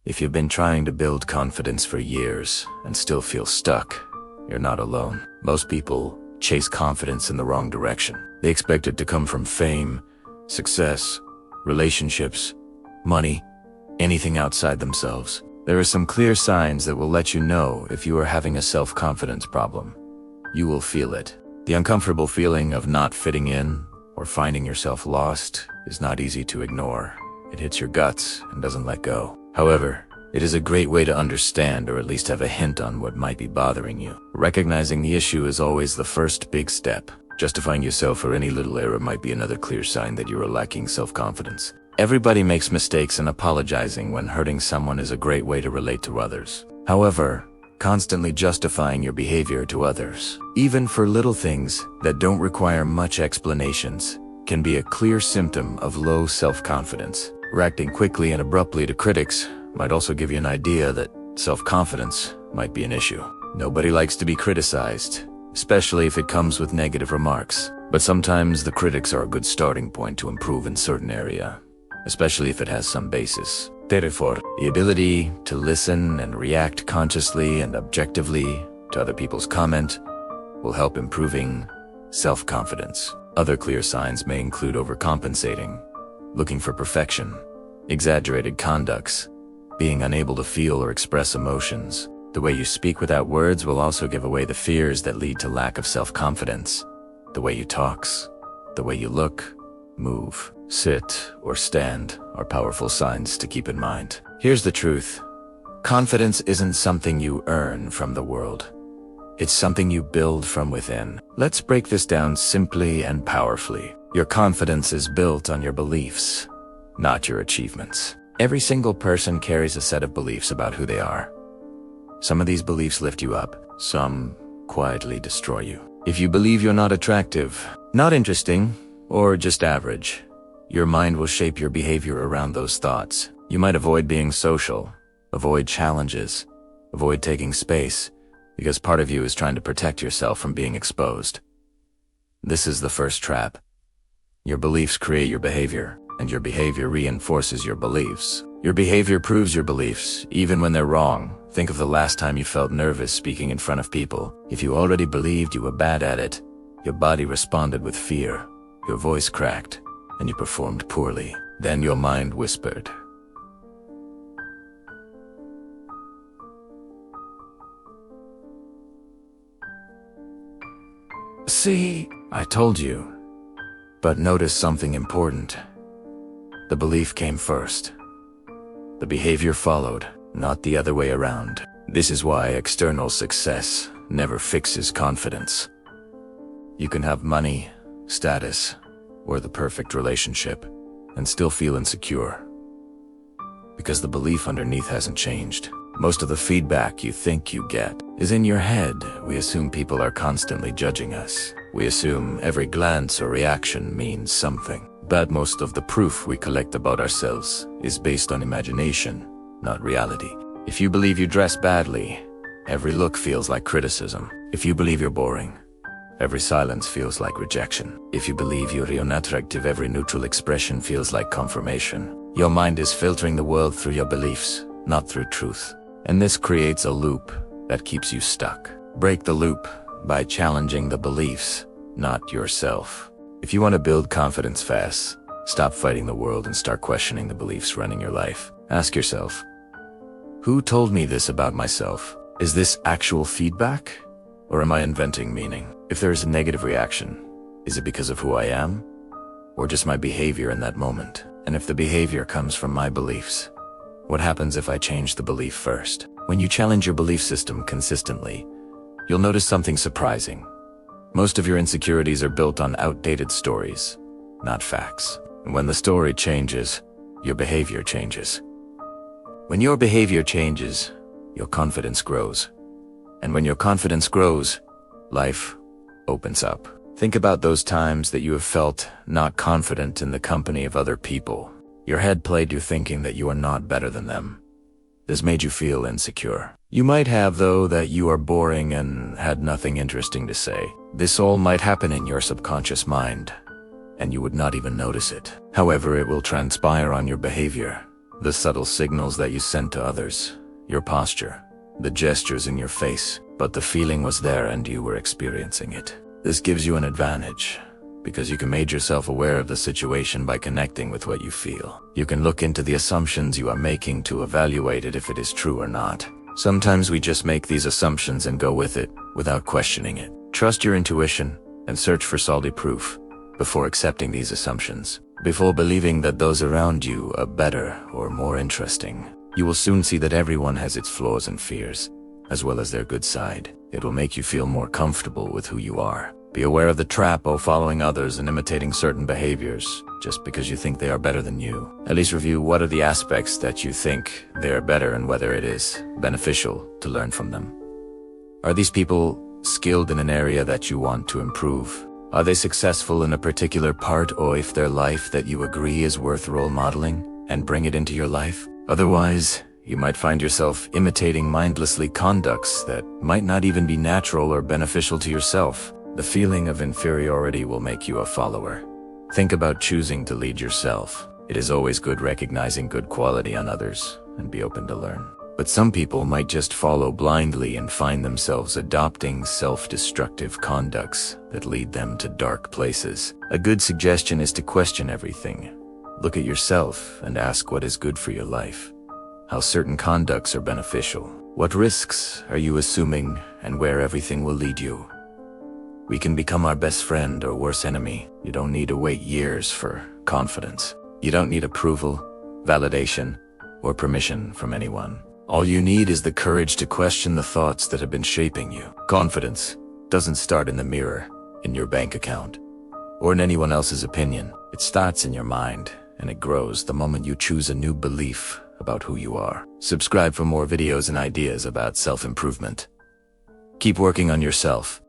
If you've been trying to build confidence for years and still feel stuck, you're not alone. Most people chase confidence in the wrong direction. They expect it to come from fame, success, relationships, money, anything outside themselves. There are some clear signs that will let you know if you are having a self-confidence problem. You will feel it. The uncomfortable feeling of not fitting in or finding yourself lost is not easy to ignore. It hits your guts and doesn't let go. However, it is a great way to understand or at least have a hint on what might be bothering you. Recognizing the issue is always the first big step. Justifying yourself for any little error might be another clear sign that you are lacking self-confidence. Everybody makes mistakes, and apologizing when hurting someone is a great way to relate to others. However, constantly justifying your behavior to others, even for little things that don't require much explanations, can be a clear symptom of low self-confidence. Reacting quickly and abruptly to critics might also give you an idea that self-confidence might be an issue. Nobody likes to be criticized, especially if it comes with negative remarks. But sometimes the critics are a good starting point to improve in certain area, especially if it has some basis. Therefore, the ability to listen and react consciously and objectively to other people's comment will help improving self-confidence. Other clear signs may include overcompensating, looking for perfection, exaggerated conducts, being unable to feel or express emotions. The way you speak without words will also give away the fears that lead to lack of self-confidence. The way you talk, the way you look, move, sit, or stand are powerful signs to keep in mind. Here's the truth. Confidence isn't something you earn from the world. It's something you build from within. Let's break this down simply and powerfully. Your confidence is built on your beliefs, not your achievements. Every single person carries a set of beliefs about who they are. Some of these beliefs lift you up, some quietly destroy you. If you believe you're not attractive, not interesting, or just average, your mind will shape your behavior around those thoughts. You might avoid being social, avoid challenges, avoid taking space, because part of you is trying to protect yourself from being exposed. This is the first trap. Your beliefs create your behavior, and your behavior reinforces your beliefs. Your behavior proves your beliefs, even when they're wrong. Think of the last time you felt nervous speaking in front of people. If you already believed you were bad at it, your body responded with fear, your voice cracked, and you performed poorly. Then your mind whispered, "See, I told you." But notice something important. The belief came first. The behavior followed, not the other way around. This is why external success never fixes confidence. You can have money, status, or the perfect relationship, and still feel insecure, because the belief underneath hasn't changed. Most of the feedback you think you get is in your head. We assume people are constantly judging us. We assume every glance or reaction means something. But most of the proof we collect about ourselves is based on imagination, not reality. If you believe you dress badly, every look feels like criticism. If you believe you're boring, every silence feels like rejection. If you believe you're unattractive, every neutral expression feels like confirmation. Your mind is filtering the world through your beliefs, not through truth. And this creates a loop that keeps you stuck. Break the loop by challenging the beliefs, not yourself. If you want to build confidence fast, stop fighting the world and start questioning the beliefs running your life. Ask yourself, who told me this about myself? Is this actual feedback? Or am I inventing meaning? If there is a negative reaction, is it because of who I am? Or just my behavior in that moment? And if the behavior comes from my beliefs, what happens if I change the belief first? When you challenge your belief system consistently, you'll notice something surprising. Most of your insecurities are built on outdated stories, not facts. And when the story changes, your behavior changes. When your behavior changes, your confidence grows. And when your confidence grows, life opens up. Think about those times that you have felt not confident in the company of other people. Your head played you thinking that you are not better than them. This made you feel insecure. You might have, though, that you are boring and had nothing interesting to say. This all might happen in your subconscious mind, and you would not even notice it. However, it will transpire on your behavior. The subtle signals that you sent to others, your posture, the gestures in your face, but the feeling was there and you were experiencing it. This gives you an advantage, because you can make yourself aware of the situation by connecting with what you feel. You can look into the assumptions you are making to evaluate it if it is true or not. Sometimes we just make these assumptions and go with it, without questioning it. Trust your intuition, and search for solid proof, before accepting these assumptions. Before believing that those around you are better or more interesting. You will soon see that everyone has its flaws and fears, as well as their good side. It will make you feel more comfortable with who you are. Be aware of the trap of following others and imitating certain behaviors just because you think they are better than you. At least review what are the aspects that you think they are better and whether it is beneficial to learn from them. Are these people skilled in an area that you want to improve? Are they successful in a particular part, or if their life that you agree is worth role modeling and bring it into your life? Otherwise, you might find yourself imitating mindlessly conducts that might not even be natural or beneficial to yourself. The feeling of inferiority will make you a follower. Think about choosing to lead yourself. It is always good recognizing good quality on others and be open to learn. But some people might just follow blindly and find themselves adopting self-destructive conducts that lead them to dark places. A good suggestion is to question everything. Look at yourself and ask what is good for your life. How certain conducts are beneficial. What risks are you assuming and where everything will lead you. We can become our best friend or worst enemy. You don't need to wait years for confidence. You don't need approval, validation, or permission from anyone. All you need is the courage to question the thoughts that have been shaping you. Confidence doesn't start in the mirror, in your bank account, or in anyone else's opinion. It starts in your mind, and it grows the moment you choose a new belief about who you are. Subscribe for more videos and ideas about self-improvement. Keep working on yourself.